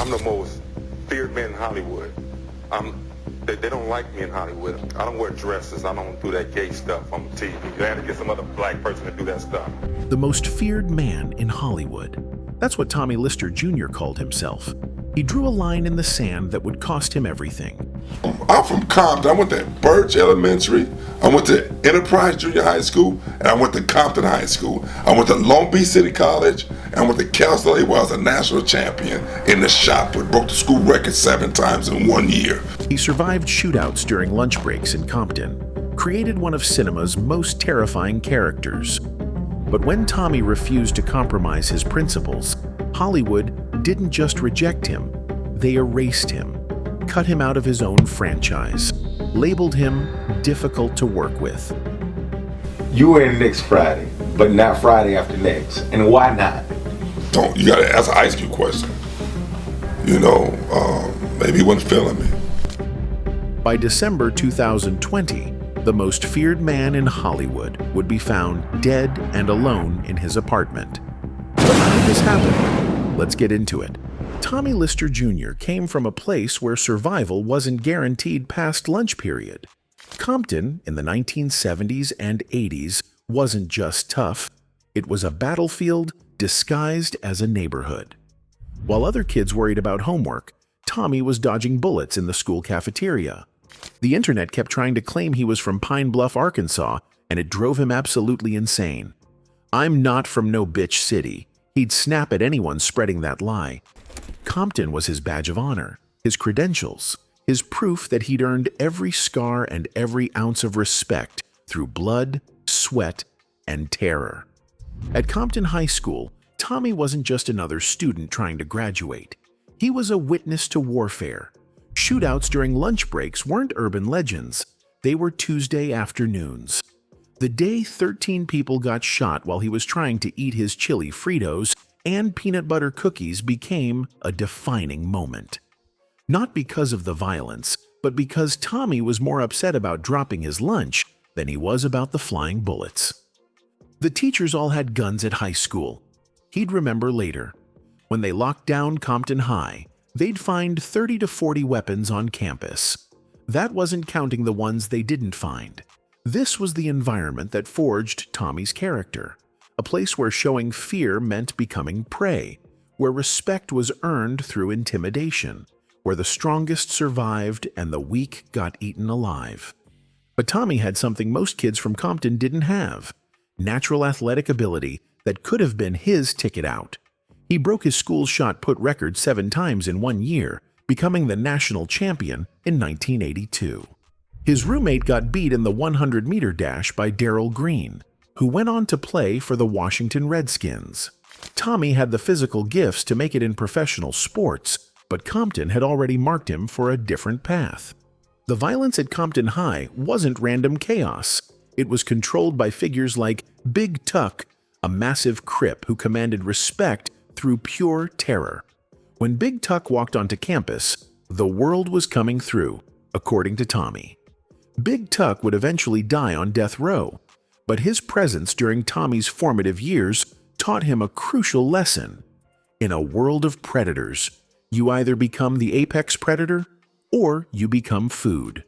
I'm the most feared man in Hollywood. They don't like me in Hollywood. I don't wear dresses. I don't do that gay stuff on TV. They had to get some other black person to do that stuff. The most feared man in Hollywood. That's what Tommy Lister Jr. called himself. He drew a line in the sand that would cost him everything. I'm from Compton. I went to Birch Elementary. I went to Enterprise Junior High School, and I went to Compton High School. I went to Long Beach City College, and I went to Cal State, where I was a national champion in the shot put, broke the school record 7 times in 1 year. He survived shootouts during lunch breaks in Compton, created one of cinema's most terrifying characters. But when Tommy refused to compromise his principles, Hollywood didn't just reject him, they erased him, cut him out of his own franchise, labeled him difficult to work with. You were in next Friday, but not Friday after next. And why not? You gotta ask an Ice Cube question. Maybe he wasn't feeling me. By December 2020, the most feared man in Hollywood would be found dead and alone in his apartment. But how did this happen? Let's get into it. Tommy Lister Jr. came from a place where survival wasn't guaranteed past lunch period. Compton in the 1970s and 80s wasn't just tough, it was a battlefield disguised as a neighborhood. While other kids worried about homework, Tommy was dodging bullets in the school cafeteria. The internet kept trying to claim he was from Pine Bluff, Arkansas, and it drove him absolutely insane. "I'm not from no bitch city." He'd snap at anyone spreading that lie. Compton was his badge of honor, his credentials, his proof that he'd earned every scar and every ounce of respect through blood, sweat, and terror. At Compton High School, Tommy wasn't just another student trying to graduate. He was a witness to warfare. Shootouts during lunch breaks weren't urban legends. They were Tuesday afternoons. The day 13 people got shot while he was trying to eat his chili Fritos and peanut butter cookies became a defining moment. Not because of the violence, but because Tommy was more upset about dropping his lunch than he was about the flying bullets. The teachers all had guns at high school. He'd remember later. When they locked down Compton High, they'd find 30 to 40 weapons on campus. That wasn't counting the ones they didn't find. This was the environment that forged Tommy's character, a place where showing fear meant becoming prey, where respect was earned through intimidation, where the strongest survived and the weak got eaten alive. But Tommy had something most kids from Compton didn't have: natural athletic ability that could have been his ticket out. He broke his school's shot put record 7 times in 1 year, becoming the national champion in 1982. His roommate got beat in the 100-meter dash by Darryl Green, who went on to play for the Washington Redskins. Tommy had the physical gifts to make it in professional sports, but Compton had already marked him for a different path. The violence at Compton High wasn't random chaos. It was controlled by figures like Big Tuck, a massive Crip who commanded respect through pure terror. When Big Tuck walked onto campus, the world was coming through, according to Tommy. Big Tuck would eventually die on death row, but his presence during Tommy's formative years taught him a crucial lesson. In a world of predators, you either become the apex predator or you become food.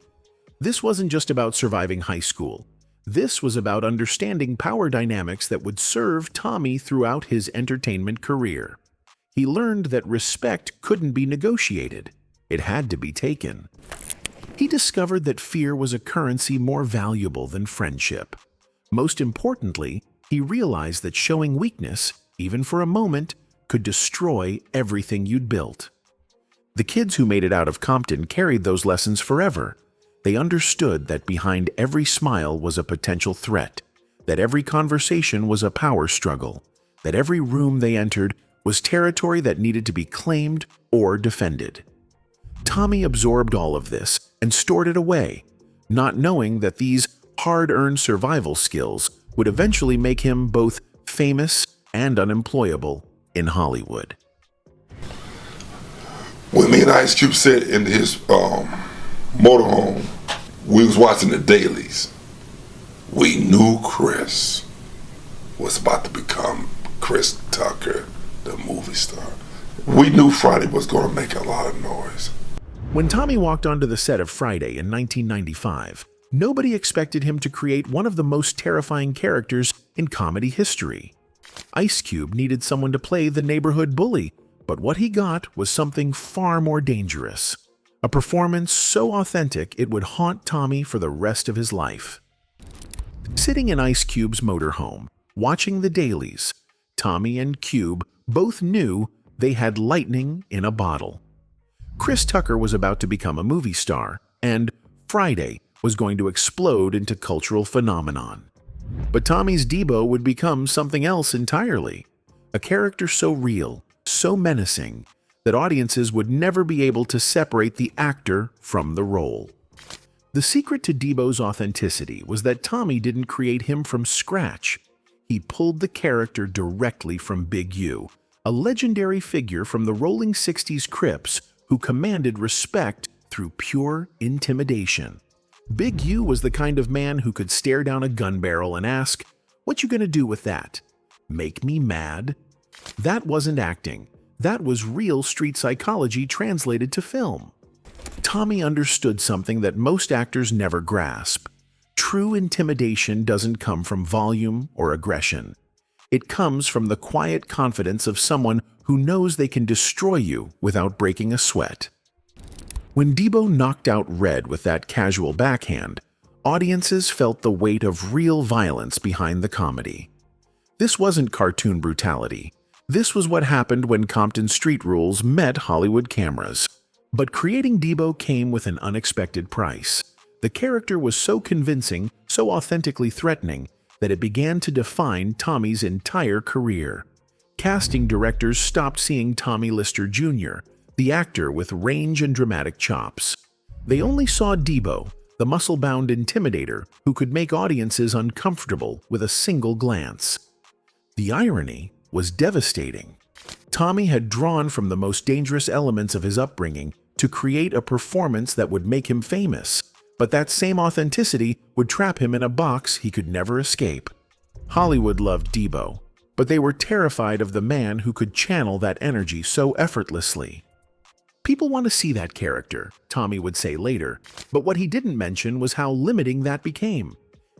This wasn't just about surviving high school. This was about understanding power dynamics that would serve Tommy throughout his entertainment career. He learned that respect couldn't be negotiated. It had to be taken. He discovered that fear was a currency more valuable than friendship. Most importantly, he realized that showing weakness, even for a moment, could destroy everything you'd built. The kids who made it out of Compton carried those lessons forever. They understood that behind every smile was a potential threat, that every conversation was a power struggle, that every room they entered was territory that needed to be claimed or defended. Tommy absorbed all of this and stored it away, not knowing that these hard-earned survival skills would eventually make him both famous and unemployable in Hollywood. When me and Ice Cube sat in his motorhome, we was watching the dailies. We knew Chris was about to become Chris Tucker, the movie star. We knew Friday was going to make a lot of noise. When Tommy walked onto the set of Friday in 1995, nobody expected him to create one of the most terrifying characters in comedy history. Ice Cube needed someone to play the neighborhood bully, but what he got was something far more dangerous. A performance so authentic it would haunt Tommy for the rest of his life. Sitting in Ice Cube's motorhome, watching the dailies, Tommy and Cube both knew they had lightning in a bottle. Chris Tucker was about to become a movie star, and Friday was going to explode into cultural phenomenon. But Tommy's Deebo would become something else entirely. A character so real, so menacing, that audiences would never be able to separate the actor from the role. The secret to Deebo's authenticity was that Tommy didn't create him from scratch. He pulled the character directly from Big U, a legendary figure from the rolling 60s Crips who commanded respect through pure intimidation. Big U was the kind of man who could stare down a gun barrel and ask, "What you gonna do with that? Make me mad?" That wasn't acting. That was real street psychology translated to film. Tommy understood something that most actors never grasp. True intimidation doesn't come from volume or aggression. It comes from the quiet confidence of someone who knows they can destroy you without breaking a sweat. When Deebo knocked out Red with that casual backhand, audiences felt the weight of real violence behind the comedy. This wasn't cartoon brutality. This was what happened when Compton street rules met Hollywood cameras. But creating Deebo came with an unexpected price. The character was so convincing, so authentically threatening, that it began to define Tommy's entire career. Casting directors stopped seeing Tommy Lister Jr., the actor with range and dramatic chops. They only saw Deebo, the muscle-bound intimidator who could make audiences uncomfortable with a single glance. The irony was devastating. Tommy had drawn from the most dangerous elements of his upbringing to create a performance that would make him famous, but that same authenticity would trap him in a box he could never escape. Hollywood loved Deebo, but they were terrified of the man who could channel that energy so effortlessly. "People want to see that character," Tommy would say later, but what he didn't mention was how limiting that became.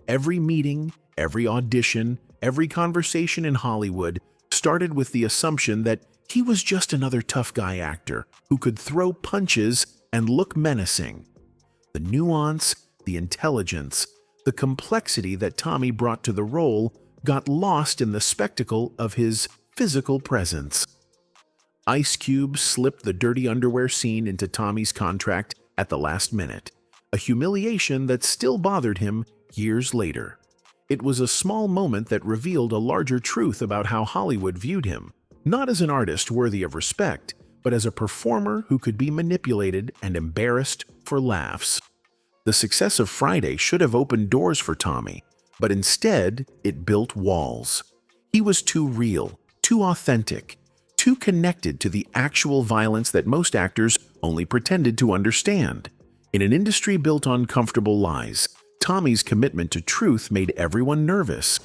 Every meeting, every audition, every conversation in Hollywood started with the assumption that he was just another tough guy actor who could throw punches and look menacing. The nuance, the intelligence, the complexity that Tommy brought to the role got lost in the spectacle of his physical presence. Ice Cube slipped the dirty underwear scene into Tommy's contract at the last minute, a humiliation that still bothered him years later. It was a small moment that revealed a larger truth about how Hollywood viewed him, not as an artist worthy of respect, but as a performer who could be manipulated and embarrassed for laughs. The success of Friday should have opened doors for Tommy, but instead it built walls. He was too real, too authentic, too connected to the actual violence that most actors only pretended to understand. In an industry built on comfortable lies, Tommy's commitment to truth made everyone nervous.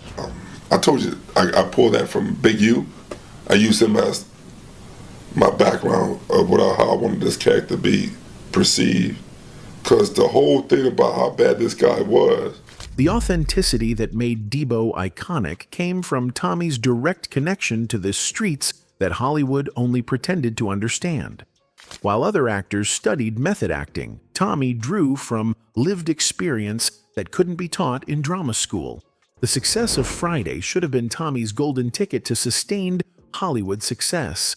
I told you, I pulled that from Big U. I used him as my background of how I wanted this character to be perceived. Because the whole thing about how bad this guy was. The authenticity that made Deebo iconic came from Tommy's direct connection to the streets that Hollywood only pretended to understand. While other actors studied method acting, Tommy drew from lived experience that couldn't be taught in drama school. The success of Friday should have been Tommy's golden ticket to sustained Hollywood success.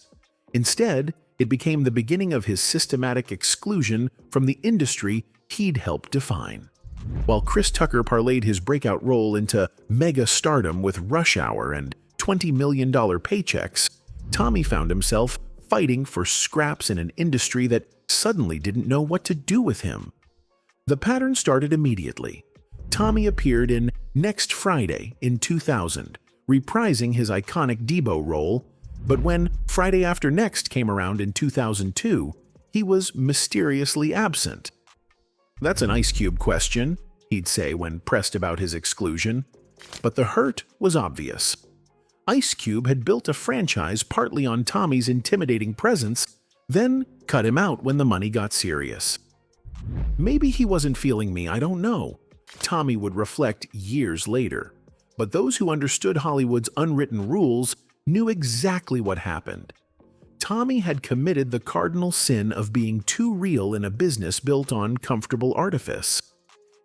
Instead, it became the beginning of his systematic exclusion from the industry he'd helped define. While Chris Tucker parlayed his breakout role into mega stardom with Rush Hour and $20 million paychecks, Tommy found himself fighting for scraps in an industry that suddenly didn't know what to do with him. The pattern started immediately. Tommy appeared in Next Friday in 2000, reprising his iconic Deebo role, but when Friday After Next came around in 2002, he was mysteriously absent. "That's an Ice Cube question," he'd say when pressed about his exclusion. But the hurt was obvious. Ice Cube had built a franchise partly on Tommy's intimidating presence, then cut him out when the money got serious. Maybe he wasn't feeling me, I don't know, Tommy would reflect years later. But those who understood Hollywood's unwritten rules knew exactly what happened. Tommy had committed the cardinal sin of being too real in a business built on comfortable artifice.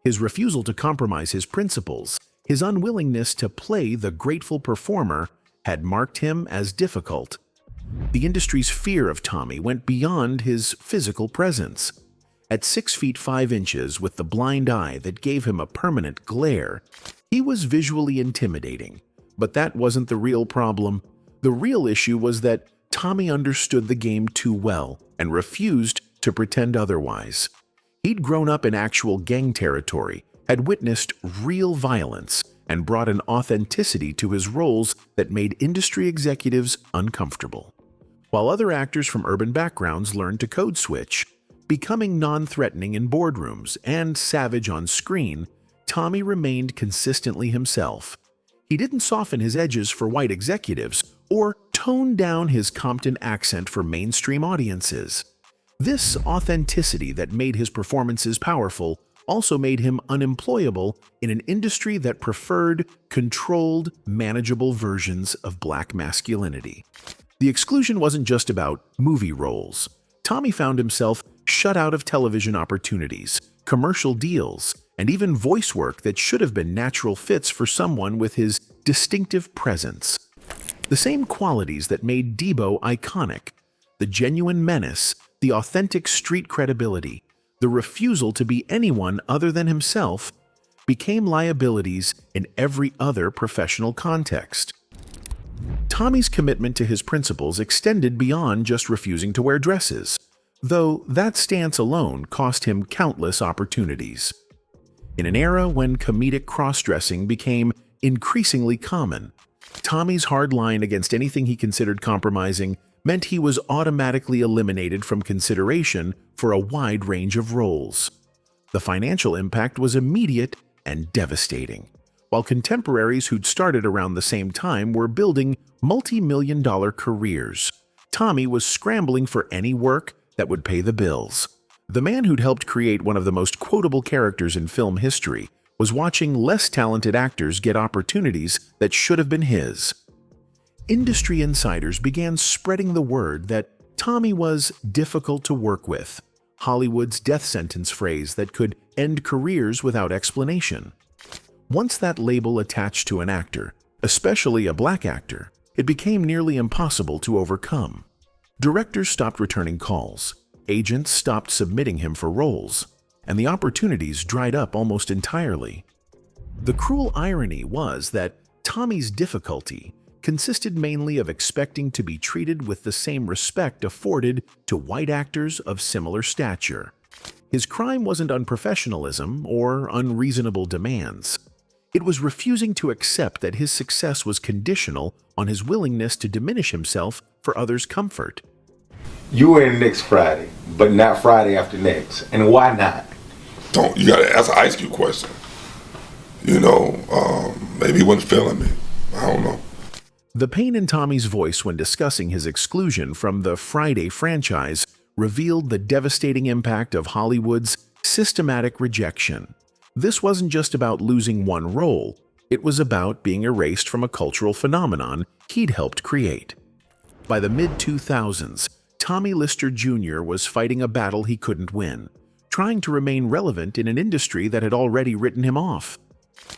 His refusal to compromise his principles, his unwillingness to play the grateful performer, had marked him as difficult. The industry's fear of Tommy went beyond his physical presence. At 6 feet 5 inches with the blind eye that gave him a permanent glare, he was visually intimidating. But that wasn't the real problem. The real issue was that Tommy understood the game too well and refused to pretend otherwise. He'd grown up in actual gang territory, had witnessed real violence, and brought an authenticity to his roles that made industry executives uncomfortable. While other actors from urban backgrounds learned to code switch, becoming non-threatening in boardrooms and savage on screen, Tommy remained consistently himself. He didn't soften his edges for white executives or tone down his Compton accent for mainstream audiences. This authenticity that made his performances powerful also made him unemployable in an industry that preferred controlled, manageable versions of black masculinity. The exclusion wasn't just about movie roles. Tommy found himself shut out of television opportunities, commercial deals, and even voice work that should have been natural fits for someone with his distinctive presence. The same qualities that made Deebo iconic, the genuine menace, the authentic street credibility, the refusal to be anyone other than himself, became liabilities in every other professional context. Tommy's commitment to his principles extended beyond just refusing to wear dresses, though that stance alone cost him countless opportunities. In an era when comedic cross-dressing became increasingly common, Tommy's hard line against anything he considered compromising meant he was automatically eliminated from consideration for a wide range of roles. The financial impact was immediate and devastating. While contemporaries who'd started around the same time were building multi-million-dollar careers, Tommy was scrambling for any work that would pay the bills. The man who'd helped create one of the most quotable characters in film history was watching less talented actors get opportunities that should have been his. Industry insiders began spreading the word that Tommy was difficult to work with, Hollywood's death sentence phrase that could end careers without explanation. Once that label attached to an actor, especially a black actor, it became nearly impossible to overcome. Directors stopped returning calls, agents stopped submitting him for roles, and the opportunities dried up almost entirely. The cruel irony was that Tommy's difficulty consisted mainly of expecting to be treated with the same respect afforded to white actors of similar stature. His crime wasn't unprofessionalism or unreasonable demands. It was refusing to accept that his success was conditional on his willingness to diminish himself for others' comfort. You were in next Friday, but not Friday after next. And why not? You gotta ask an Ice Cube question. Maybe he wasn't feeling me. I don't know. The pain in Tommy's voice when discussing his exclusion from the Friday franchise revealed the devastating impact of Hollywood's systematic rejection. This wasn't just about losing one role, it was about being erased from a cultural phenomenon he'd helped create. By the mid-2000s, Tommy Lister Jr. was fighting a battle he couldn't win, trying to remain relevant in an industry that had already written him off.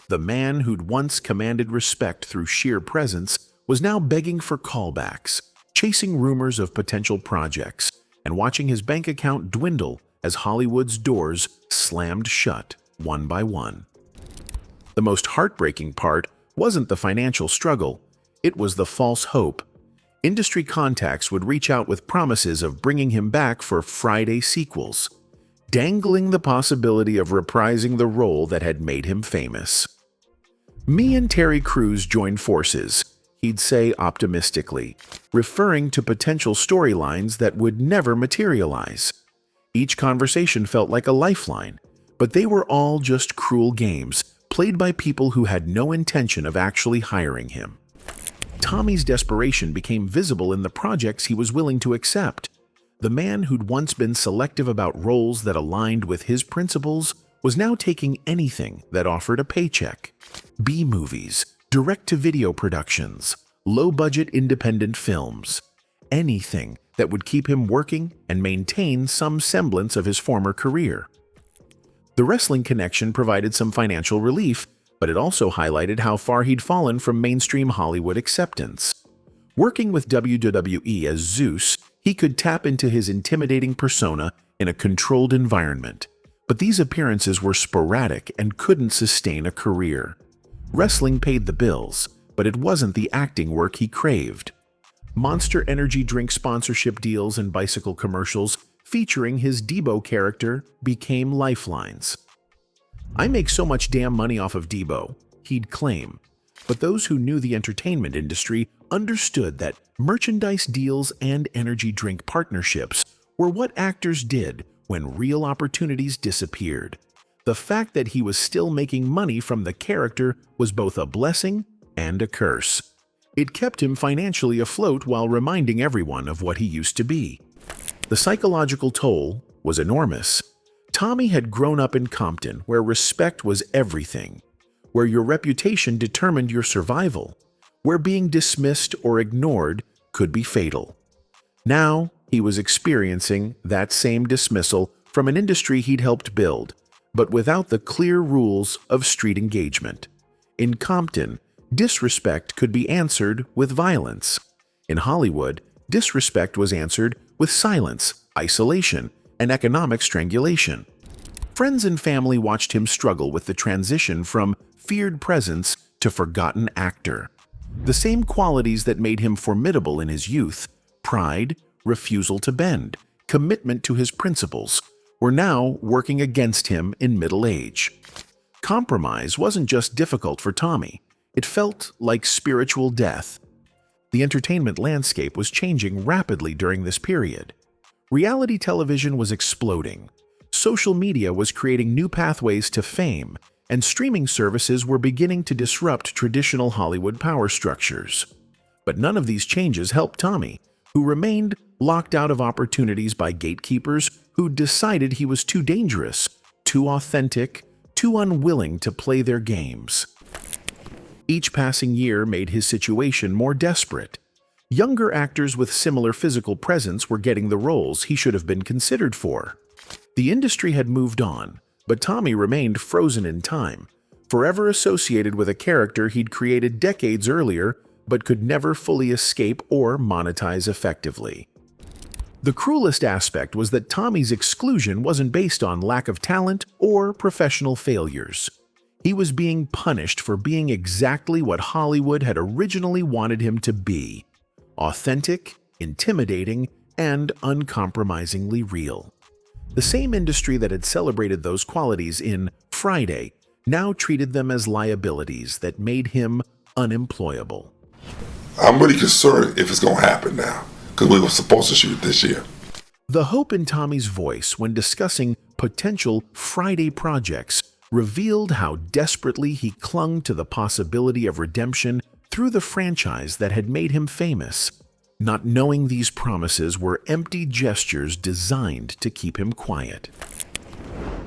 The man who'd once commanded respect through sheer presence was now begging for callbacks, chasing rumors of potential projects, and watching his bank account dwindle as Hollywood's doors slammed shut one by one. The most heartbreaking part wasn't the financial struggle, it was the false hope. Industry contacts would reach out with promises of bringing him back for Friday sequels, dangling the possibility of reprising the role that had made him famous. Me and Terry Crews joined forces, he'd say optimistically, referring to potential storylines that would never materialize. Each conversation felt like a lifeline, but they were all just cruel games played by people who had no intention of actually hiring him. Tommy's desperation became visible in the projects he was willing to accept. The man who'd once been selective about roles that aligned with his principles was now taking anything that offered a paycheck. B-movies, direct-to-video productions, low-budget independent films, anything that would keep him working and maintain some semblance of his former career. The wrestling connection provided some financial relief, but it also highlighted how far he'd fallen from mainstream Hollywood acceptance. Working with WWE as Zeus, he could tap into his intimidating persona in a controlled environment, but these appearances were sporadic and couldn't sustain a career. Wrestling paid the bills, but it wasn't the acting work he craved. Monster Energy drink sponsorship deals and bicycle commercials featuring his Deebo character became lifelines. "I make so much damn money off of Deebo," he'd claim. But those who knew the entertainment industry understood that merchandise deals and energy drink partnerships were what actors did when real opportunities disappeared. The fact that he was still making money from the character was both a blessing and a curse. It kept him financially afloat while reminding everyone of what he used to be. The psychological toll was enormous. Tommy had grown up in Compton, where respect was everything, where your reputation determined your survival, where being dismissed or ignored could be fatal. Now, he was experiencing that same dismissal from an industry he'd helped build, but without the clear rules of street engagement. In Compton, disrespect could be answered with violence. In Hollywood, disrespect was answered with silence, isolation, and economic strangulation. Friends and family watched him struggle with the transition from feared presence to forgotten actor. The same qualities that made him formidable in his youth, pride, refusal to bend, commitment to his principles, were now working against him in middle age. Compromise wasn't just difficult for Tommy, it felt like spiritual death. The entertainment landscape was changing rapidly during this period. Reality television was exploding. Social media was creating new pathways to fame, and streaming services were beginning to disrupt traditional Hollywood power structures. But none of these changes helped Tommy, who remained locked out of opportunities by gatekeepers who decided he was too dangerous, too authentic, too unwilling to play their games. Each passing year made his situation more desperate. Younger actors with similar physical presence were getting the roles he should have been considered for. The industry had moved on, but Tommy remained frozen in time, forever associated with a character he'd created decades earlier but could never fully escape or monetize effectively. The cruelest aspect was that Tommy's exclusion wasn't based on lack of talent or professional failures. He was being punished for being exactly what Hollywood had originally wanted him to be: authentic, intimidating, and uncompromisingly real. The same industry that had celebrated those qualities in Friday now treated them as liabilities that made him unemployable. I'm really concerned if it's going to happen now, because we were supposed to shoot this year. The hope in Tommy's voice when discussing potential Friday projects revealed how desperately he clung to the possibility of redemption through the franchise that had made him famous, not knowing these promises were empty gestures designed to keep him quiet.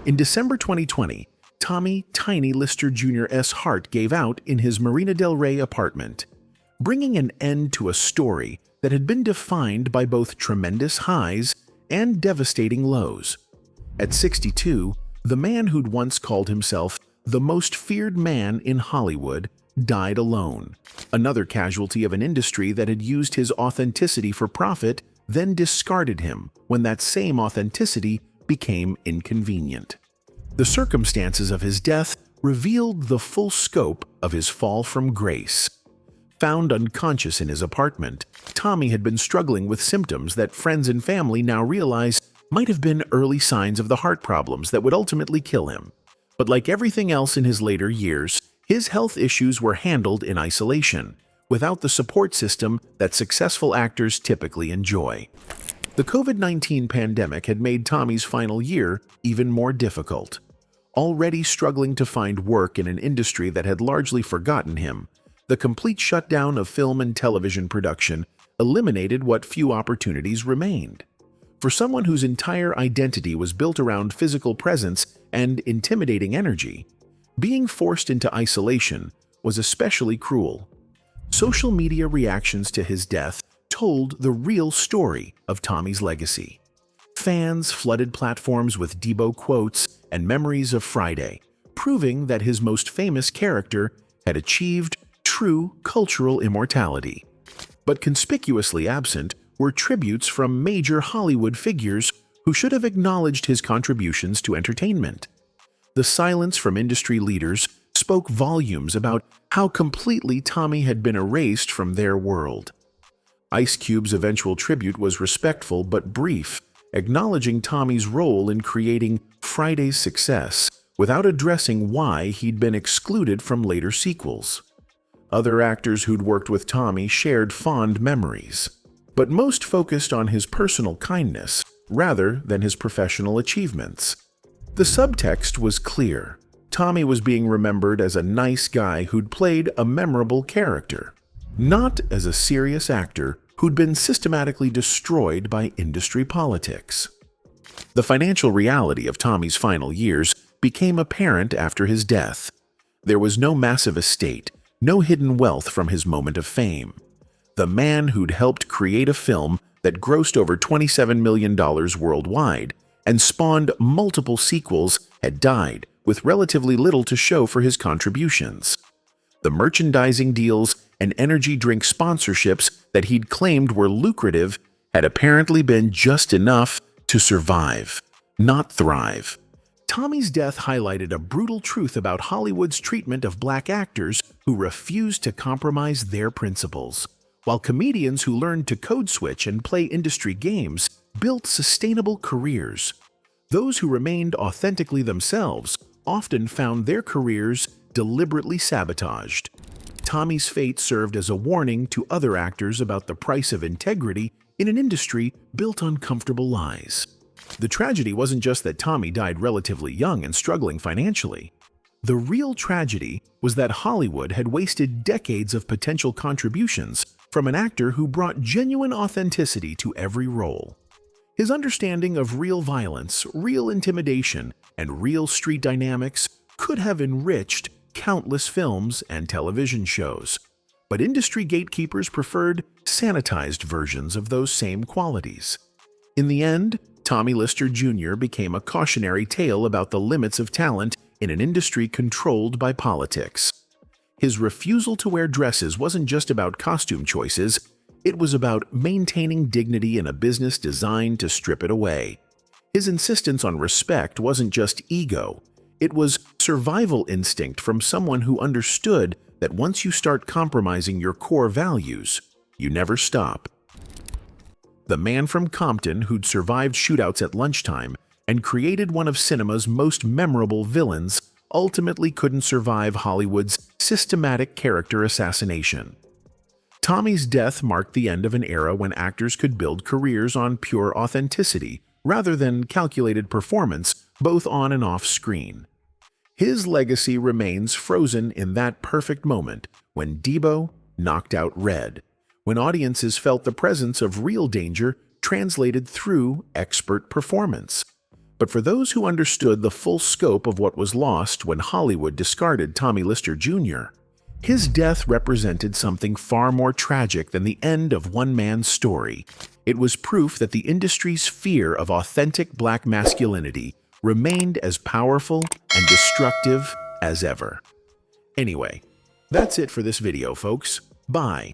In December 2020, Tommy "Tiny" Lister Jr.'s heart gave out in his Marina del Rey apartment, bringing an end to a story that had been defined by both tremendous highs and devastating lows. At 62, the man who'd once called himself the most feared man in Hollywood died alone, another casualty of an industry that had used his authenticity for profit, then discarded him when that same authenticity became inconvenient. The circumstances of his death revealed the full scope of his fall from grace. Found unconscious in his apartment, Tommy had been struggling with symptoms that friends and family now realize might have been early signs of the heart problems that would ultimately kill him. But like everything else in his later years, his health issues were handled in isolation, without the support system that successful actors typically enjoy. The COVID-19 pandemic had made Tommy's final year even more difficult. Already struggling to find work in an industry that had largely forgotten him, The complete shutdown of film and television production eliminated what few opportunities remained. For someone whose entire identity was built around physical presence and intimidating energy, being forced into isolation was especially cruel. Social media reactions to his death told the real story of Tommy's legacy. Fans flooded platforms with Deebo quotes and memories of Friday, proving that his most famous character had achieved true cultural immortality. But conspicuously absent were tributes from major Hollywood figures who should have acknowledged his contributions to entertainment. The silence from industry leaders spoke volumes about how completely Tommy had been erased from their world. Ice Cube's eventual tribute was respectful but brief, acknowledging Tommy's role in creating Friday's success without addressing why he'd been excluded from later sequels. Other actors who'd worked with Tommy shared fond memories, but most focused on his personal kindness rather than his professional achievements. The subtext was clear. Tommy was being remembered as a nice guy who'd played a memorable character, not as a serious actor who'd been systematically destroyed by industry politics. The financial reality of Tommy's final years became apparent after his death. There was no massive estate, no hidden wealth from his moment of fame. The man who'd helped create a film that grossed over $27 million worldwide and spawned multiple sequels had died with relatively little to show for his contributions. The merchandising deals and energy drink sponsorships that he'd claimed were lucrative had apparently been just enough to survive, not thrive. Tommy's death highlighted a brutal truth about Hollywood's treatment of black actors who refused to compromise their principles, while comedians who learned to code switch and play industry games built sustainable careers. Those who remained authentically themselves often found their careers deliberately sabotaged. Tommy's fate served as a warning to other actors about the price of integrity in an industry built on comfortable lies. The tragedy wasn't just that Tommy died relatively young and struggling financially. The real tragedy was that Hollywood had wasted decades of potential contributions from an actor who brought genuine authenticity to every role. His understanding of real violence, real intimidation, and real street dynamics could have enriched countless films and television shows. But industry gatekeepers preferred sanitized versions of those same qualities. In the end, Tommy Lister Jr. became a cautionary tale about the limits of talent in an industry controlled by politics. His refusal to wear dresses wasn't just about costume choices, it was about maintaining dignity in a business designed to strip it away. His insistence on respect wasn't just ego, it was survival instinct from someone who understood that once you start compromising your core values, you never stop. The man from Compton who'd survived shootouts at lunchtime and created one of cinema's most memorable villains ultimately couldn't survive Hollywood's systematic character assassination. Tommy's death marked the end of an era when actors could build careers on pure authenticity rather than calculated performance, both on and off screen. His legacy remains frozen in that perfect moment when Deebo knocked out Red, when audiences felt the presence of real danger translated through expert performance. But for those who understood the full scope of what was lost when Hollywood discarded Tommy Lister Jr., his death represented something far more tragic than the end of one man's story. It was proof that the industry's fear of authentic black masculinity remained as powerful and destructive as ever. Anyway, that's it for this video, folks. Bye.